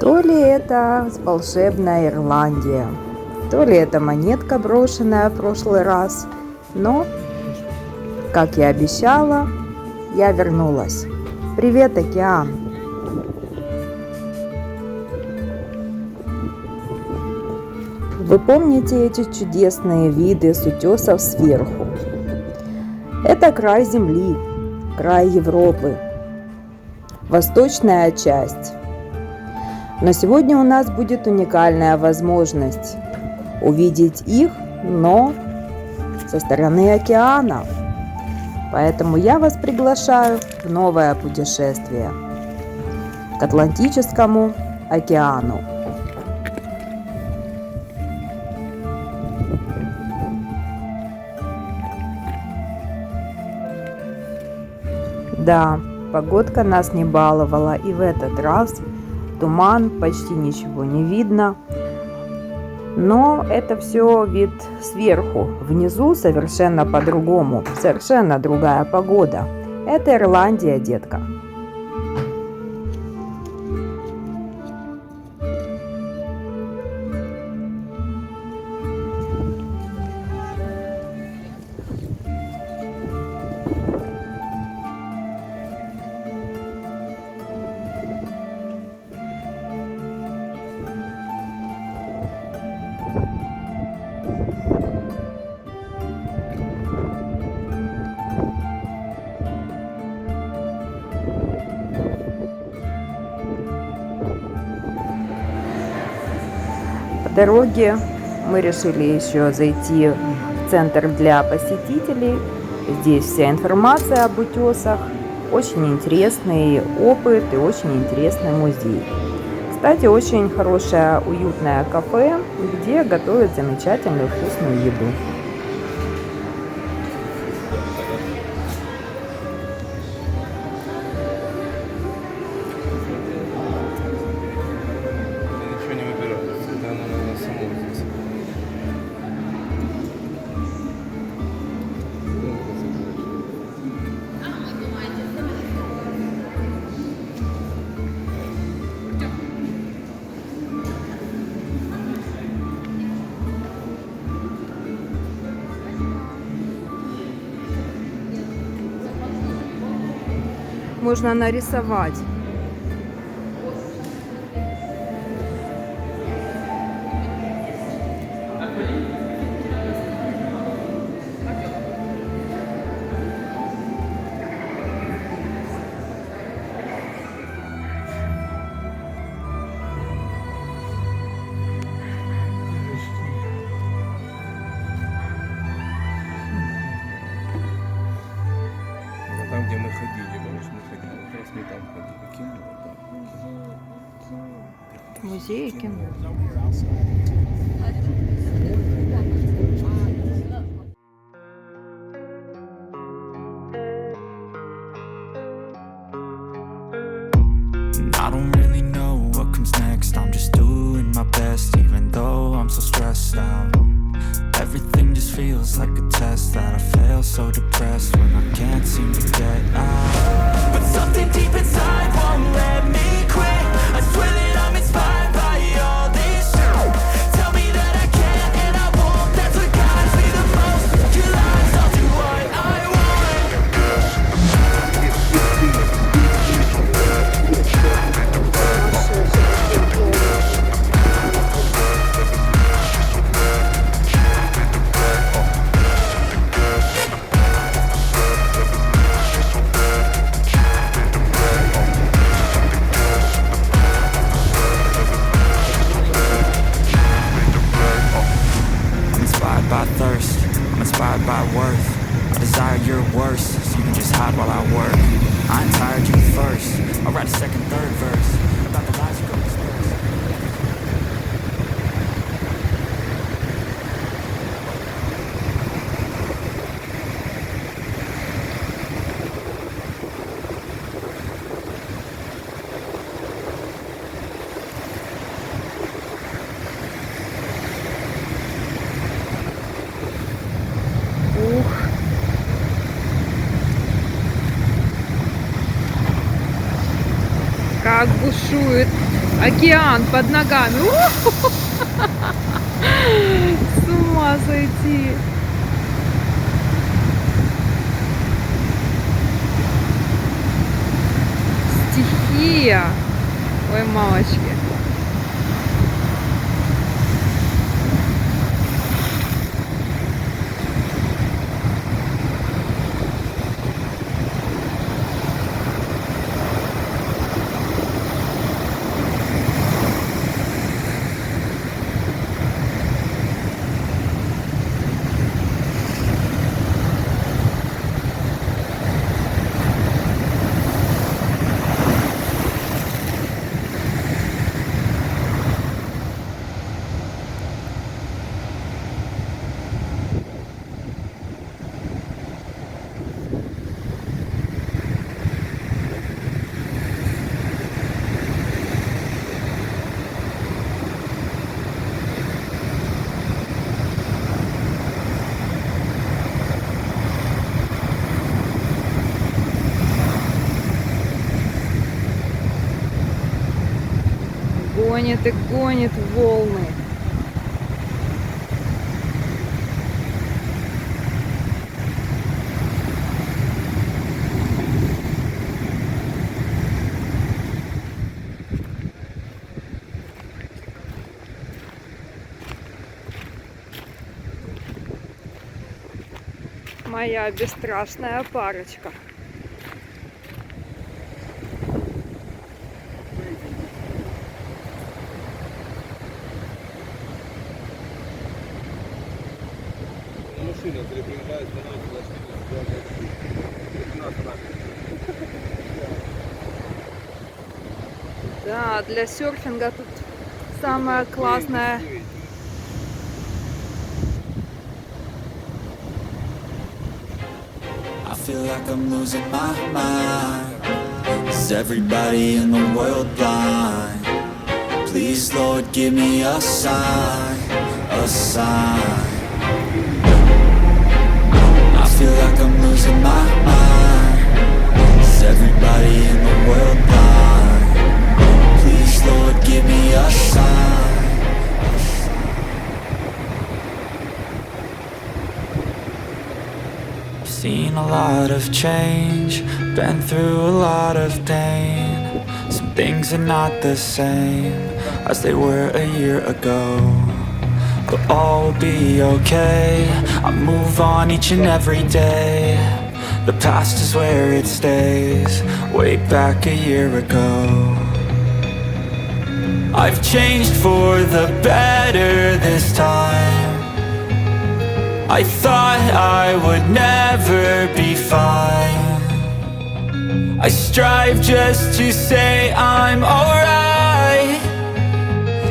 То ли это волшебная Ирландия, то ли это монетка, брошенная в прошлый раз, но, как и обещала, я вернулась. Привет, океан! Вы помните эти чудесные виды с утесов сверху? Это край Земли, край Европы, восточная часть. Но сегодня у нас будет уникальная возможность увидеть их, но со стороны океана. Поэтому я вас приглашаю в новое путешествие к Атлантическому океану. Да, погодка нас не баловала, и в этот раз туман, почти ничего не видно. Но это все вид сверху. Внизу совершенно по-другому, совершенно другая погода. Это Ирландия, детка. По дороге мы решили еще зайти в центр для посетителей. Здесь вся информация об утесах, очень интересный опыт и очень интересный музей. Кстати, очень хорошее уютное кафе, где готовят замечательную вкусную еду. Можно нарисовать. Там, где мы ходили, помнишь, мы ходили, как раз мы там ходили. Кино, Музей кино. I don't really know what comes next. I'm just doing my best, even though I'm so stressed out. Everything just feels like a test that I fail, so depressed when I can't seem to get out. But something deep inside won't let me quit. I swear that I'm inspired by all this shit. Tell me that I can and I won't. That's what guides me the most. Your lies, I'll do what I want. Inspired by worth. I desire your worst, so you can just hide while I work. I ain't tired, you first. I'll write a second, third verse about the lies you go disperse. Как бушует Океан под ногами. С ума сойти. Стихия. Ой, мамочки. Гонит и гонит волны. Моя бесстрашная парочка. Машина приближается на Да, для серфинга тут самое классное. I feel like I'm losing my mind. Is everybody in the world blind? Please, Lord, give me a sign, a sign. I feel like I'm losing my mind. Is everybody in the world blind? Please, Lord, give me a sign. Seen a lot of change, been through a lot of pain. Some things are not the same as they were a year ago, but all will be okay. I move on each and every day. The past is where it stays, way back a year ago. I've changed for the better this time. I thought I would never be fine. I strive just to say I'm alright,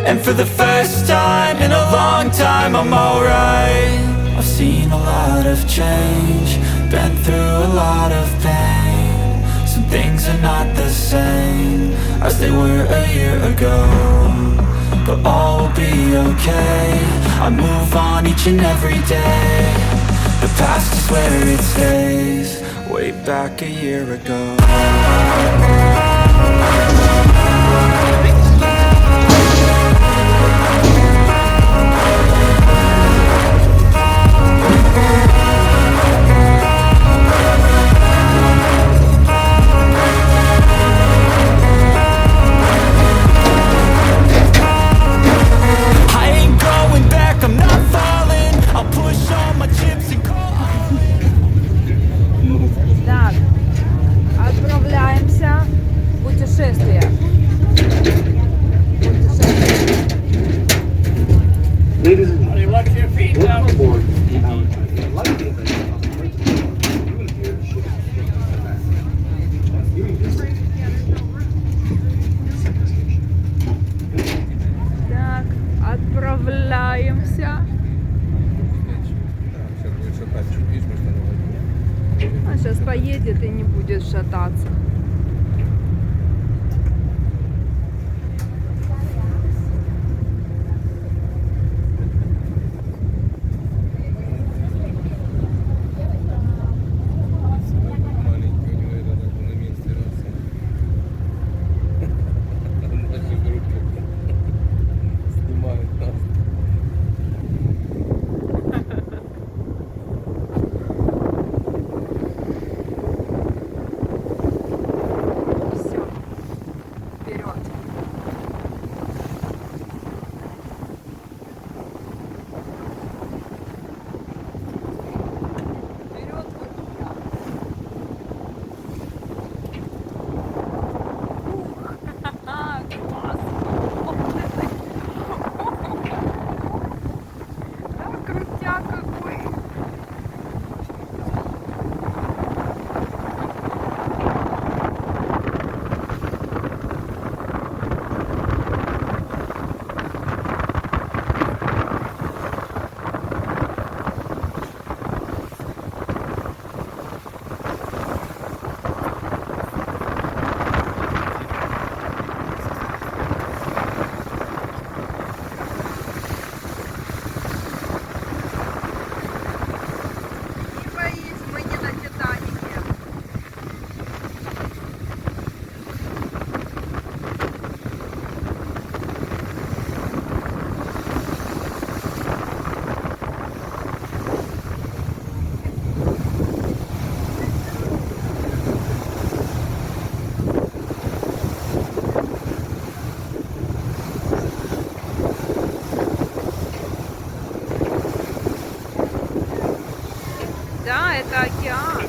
and for the first time in a long time I'm alright. I've seen a lot of change, been through a lot of pain. Some things are not the same as they were a year ago, but all will be okay. I move on each and every day. The past is where it stays, way back a year ago. Так, отправляемся в путешествие. Ladies and gentlemen, welcome aboard our light event on the Cliffs of Moher. You will hear the ship Viewing distance. Second station. Так, отправляемся. Сейчас будет шатать, чуть видишь, мы становимся. А сейчас поедет и не будет шататься. Маленький у него это даже на месте раз. Наши группы. Ах, какой! Не боись, мы не на Титанике. Да, это океан.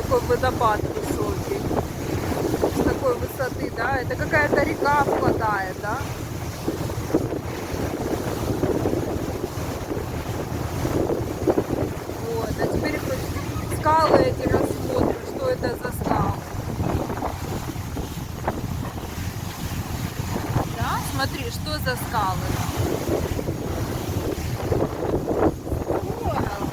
Какой водопад высокий. С такой высоты, да? Это какая-то река впадает, да? Вот, а теперь хоть скалы эти рассмотрим, что это за скалы. Да? Смотри, что за скалы. Здорово.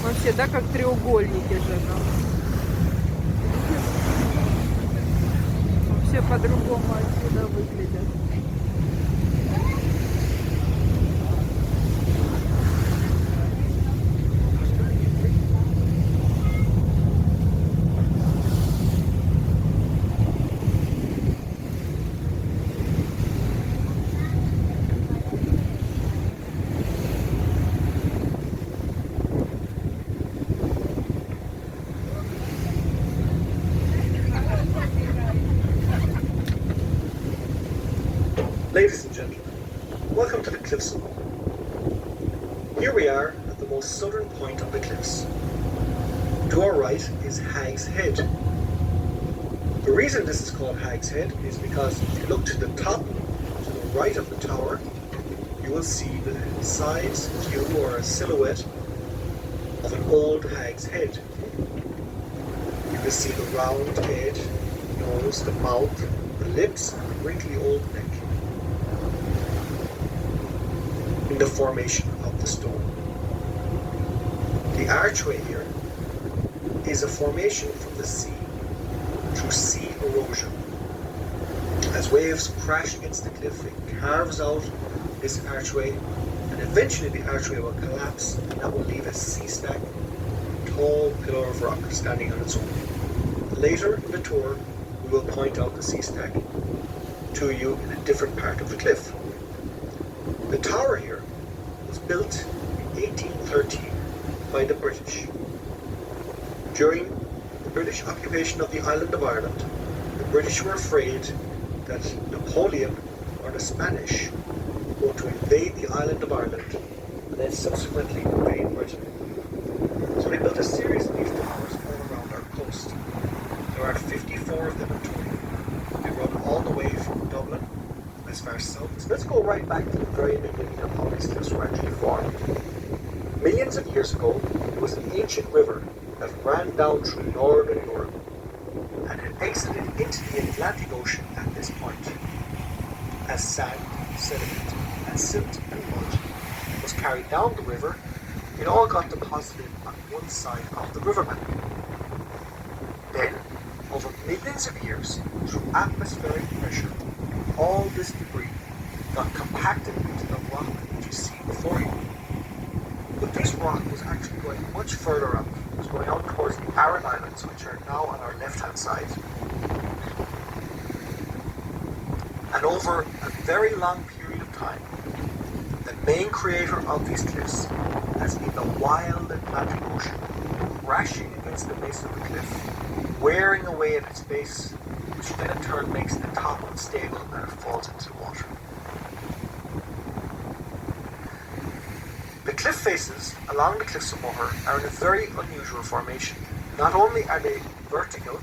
Вообще, да, как треугольники же там. Вообще по-другому отсюда выглядят. Ladies and gentlemen, welcome to the Cliffs of Moher. Here we are at the most southern point of the cliffs. To our right is Hag's Head. The reason this is called Hag's Head is because if you look to the top, to the right of the tower, you will see the size view or a silhouette of an old hag's head. You can see the round head, nose, the mouth, the lips, and the wrinkly old neck in the formation of the stone. The archway here is a formation from the sea through sea erosion. As waves crash against the cliff, it carves out this archway, and eventually the archway will collapse, and that will leave a sea stack, a tall pillar of rock standing on its own. Later in the tour, we will point out the sea stack to you in a different part of the cliff. The tower here was built in 1813 by the British. During the British occupation of the island of Ireland, the British were afraid that Napoleon or the Spanish were to invade the island of Ireland and then subsequently invade Britain. So they built a series of these towers all around our coast. There are 54 of them in total. They run all the way from Dublin as far south. So let's go right back to the very beginning of how these cliffs were actually formed. Millions of years ago, there was an ancient river that ran down through northern Europe and had exited into the Atlantic Ocean at this point. As sand, sediment, and silt and mud was carried down the river, it all got deposited on one side of the riverbank. Then, over millions of years, through atmospheric pressure, all this debris got compacted into the rock that you see before you. But this rock was actually going much further up. It was going out towards the Aran Islands, which are now on our left-hand side. And over a very long period of time, the main creator of these cliffs has been the wild Atlantic Ocean, crashing against the base of the cliff, wearing away at its base, which then in turn makes the top unstable and it falls into the water. The cliff faces along the Cliffs of Moher are in a very unusual formation. Not only are they vertical,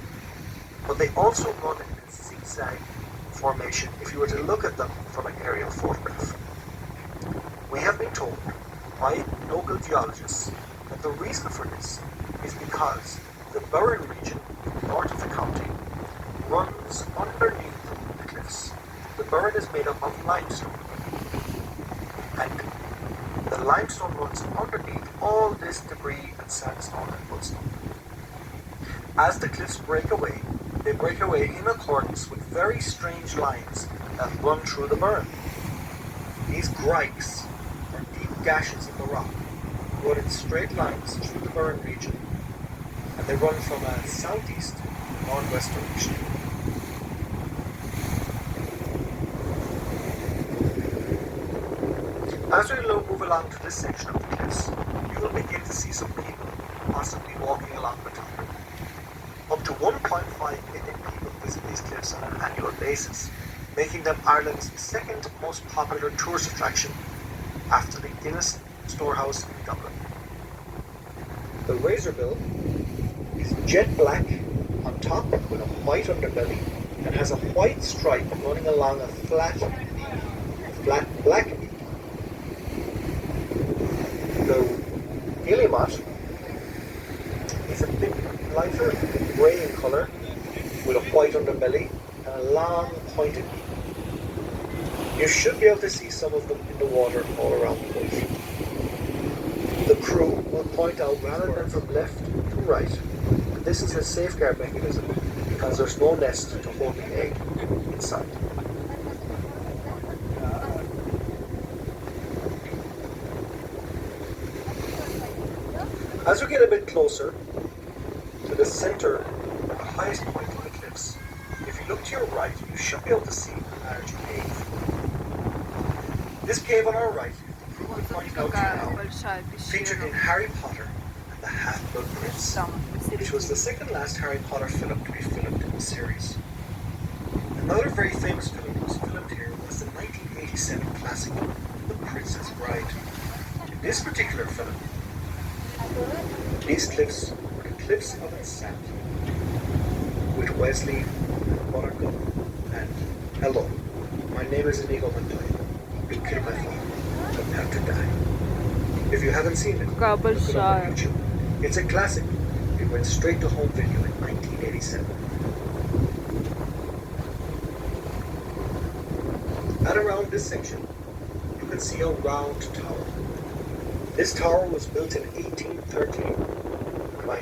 but they also run in a zigzag formation if you were to look at them from an aerial photograph. We have been told by local geologists that the reason for this is because the Burren region, north of the county, runs underneath the cliffs. The Burren is made up of limestone, and the limestone runs underneath all this debris and sandstone and mudstone. As the cliffs break away, they break away in accordance with very strange lines that run through the burn. These grikes, or deep gashes in the rock, run in straight lines through the burn region, and they run from a southeast to northwest direction. As we move along to this section of the cliffs, you will begin to see some people possibly walking along the top. Up to 1.5 million people visit these cliffs on an annual basis, making them Ireland's second most popular tourist attraction after the Guinness Storehouse in Dublin. The razorbill is jet black on top with a white underbelly and has a white stripe running along a flat black beak. The guillemot is a bit lighter, grey in colour, with a white underbelly and a long pointed beak. You should be able to see some of them in the water all around the boat. The crew will point out rather than from left to right. And this is a safeguard mechanism because there's no nest to hold the egg inside. As we get a bit closer to the center, the highest point of the cliffs, if you look to your right, you should be able to see a large cave. This cave on our right, the crew will point out to you now, большая featured in Harry Potter and the Half-Blood Prince, which was the second last Harry Potter film to be filmed in the series. Another very famous film that was filmed here was the 1987 classic, The Princess Bride. In this particular film, these cliffs were the cliffs of Sand, with Wesley, Buttercup, and hello, my name is Inigo Montoya. You killed my father, but now to die. If you haven't seen it, Какая look it up on большая. YouTube. It's a classic. It went straight to home video in 1987. At around this section, you can see a round tower. This tower was built in 1813 by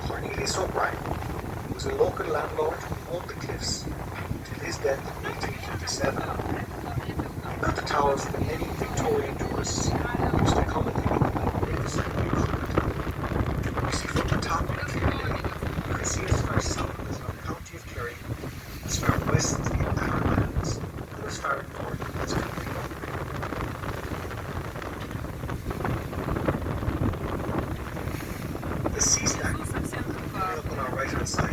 Cornelius O'Brien, who was a local landlord who owned the cliffs until his death in 1857. He built the tower for the many Victorian tourists who used to come and take a magnificent view from it. You see from the top of the Kerry Lake, you can see as far south as the county of Kerry, as far west as the Aran Islands, and as far north as Kilkenny. The sea stack up on our right hand side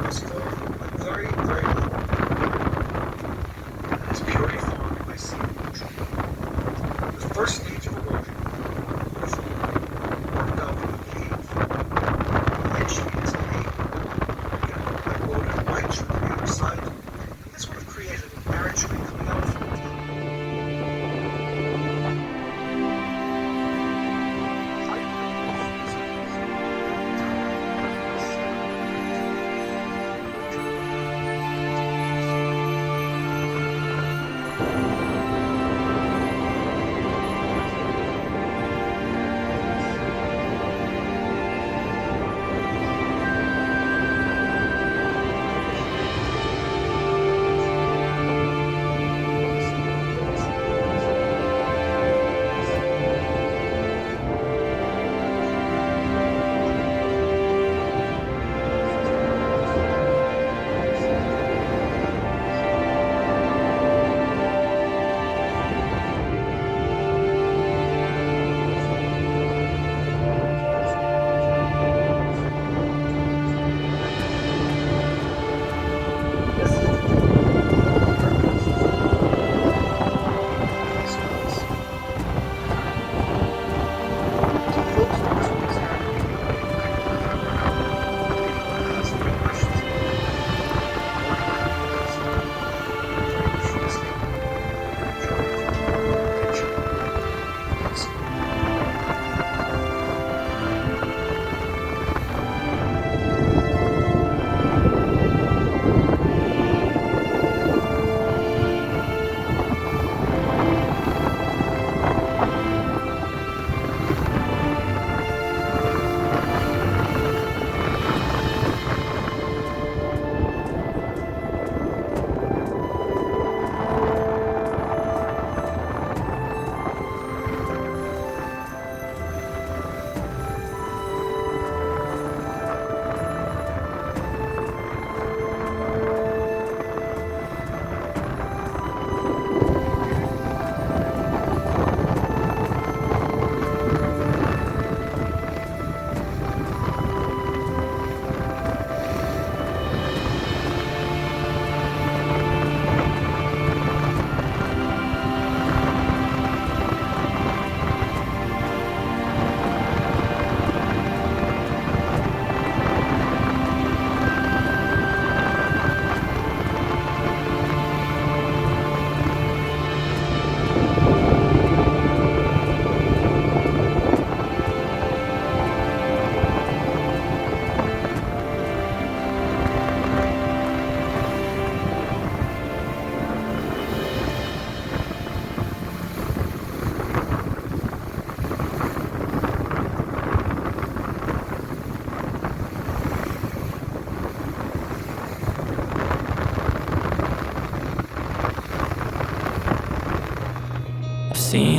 was formed by very, very low and is purely formed by sea erosion. The first stage of erosion was worked out in a cave. Eventually this cave eroded right through the other side, and this would have created an archway coming out from the top.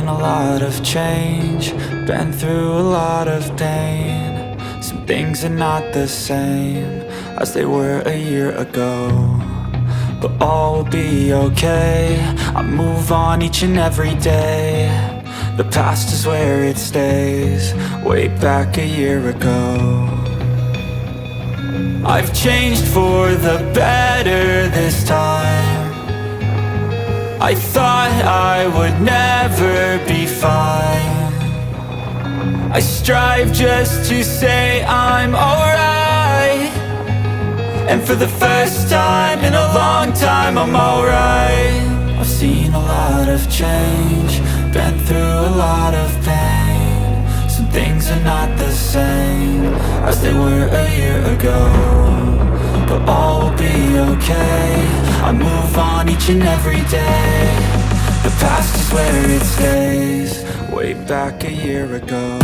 seen a lot of change, been through a lot of pain. Some things are not the same as they were a year ago, but all will be okay. I move on each and every day. The past is where it stays, way back a year ago. I've changed for the better this time. I thought I would never be fine. I strive just to say I'm alright, and for the first time in a long time I'm alright. I've seen a lot of change, been through a lot of pain. Some things are not the same as they were a year ago, but all will be okay. I move on each and every day. The past is where it stays, way back a year ago.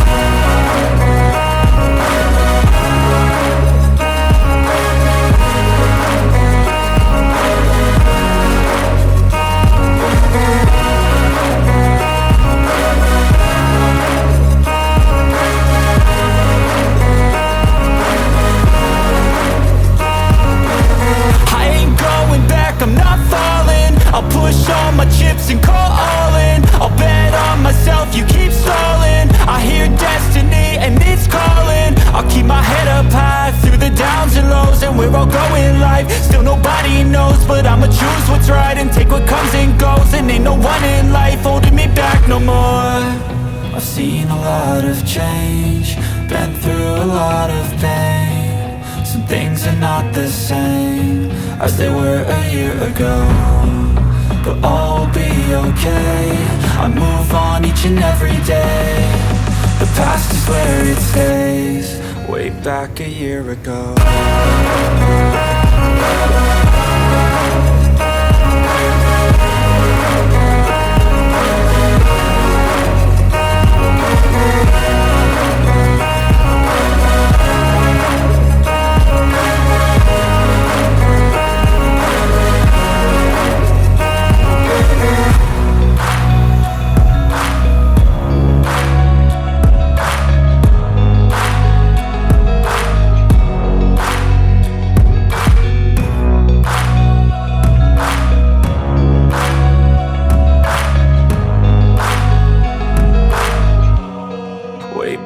I'm not falling, I'll push all my chips and call all in. I'll bet on myself, you keep stalling. I hear destiny and it's calling. I'll keep my head up high through the downs and lows, and we're all going life. Still nobody knows, but I'ma choose what's right and take what comes and goes. And ain't no one in life holding me back no more. I've seen a lot of change, been through a lot of pain. Some things are not the same as they were a year ago, but all will be okay. I move on each and every day. The past is where it stays, way back a year ago.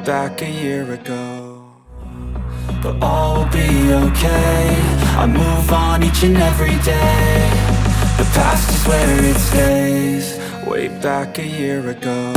Back a year ago, but all will be okay. I move on each and every day. The past is where it stays, way back a year ago.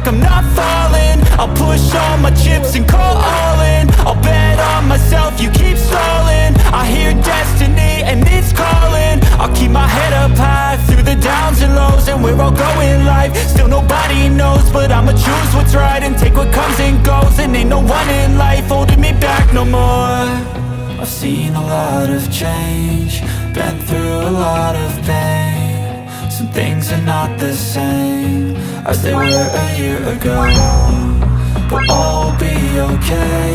I'm not falling, I'll push all my chips and call all in. I'll bet on myself, you keep stalling. I hear destiny and it's calling. I'll keep my head up high through the downs and lows, and we're all going life. Still nobody knows, but I'ma choose what's right and take what comes and goes. And ain't no one in life holding me back no more. I've seen a lot of change, been through a lot of pain. Some things are not the same as they were a year ago, but all will be okay.